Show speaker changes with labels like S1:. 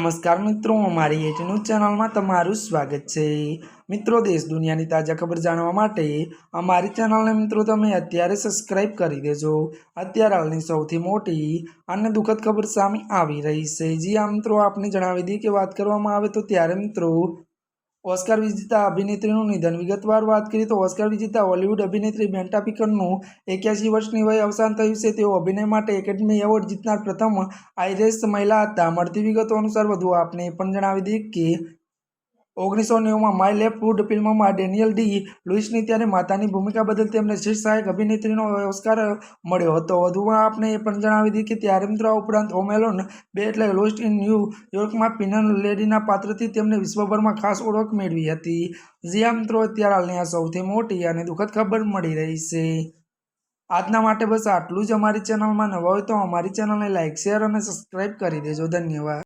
S1: नमस्कार मित्रों, अमारी एटी न्यूज चैनल में तमारुं स्वागत है। मित्रों, देश दुनिया की ताजा खबर जानवा माटे अमारी चैनल ने मित्रों तमे अत्यारे सब्सक्राइब करी देजो। अत्यारे हालनी सौथी मोटी अने दुखद खबर सामे आवी रही है। जी हाँ मित्रों, आपने जणावी दी कि बात करवामां आवे तो त्यारे मित्रों ऑस्कर विजेता अभिनेत्रीનું નિધન। વિગતવાર વાત કરીએ તો ઓસ્કાર વિજેતા હોલિવૂડ અભિનેત્રી બેન્ટા પિકરનું 81 વર્ષની વયે અવસાન થયું છે। તેઓ અભિનય માટે એકેડમી એવોર્ડ જીતનાર પ્રથમ આયરિશ મહિલા હતા। મળતી વિગતો અનુસાર વધુ આપને એ પણ જણાવી દઈએ કે 1990 માં માય લેફ્ટ ફૂટ ફિલ્મમાં ડેનિયલ ડી લુઈસની ત્યારે માતાની ભૂમિકા બદલ તેમને શ્રેષ્ઠ સહાયક અભિનેત્રીનો ઓસ્કાર મળ્યો હતો। વધુમાં આપણે એ પણ જણાવી દઈએ કે ત્યારે મિત્રો આ ઉપરાંત હોમ એલોન 2 એટલે લોસ્ટ ઇન ન્યૂ યોર્કમાં પીનલ લેડીના પાત્રથી તેમને વિશ્વભરમાં ખાસ ઓળખ મેળવી હતી। જી હા મિત્રો, અત્યારે હાલની આ સૌથી મોટી અને દુઃખદ ખબર મળી રહી છે। આજના માટે બસ આટલું જ। અમારી ચેનલમાં નવા હોય તો અમારી ચેનલને લાઇક, શેર અને સબસ્ક્રાઇબ કરી દેજો। ધન્યવાદ।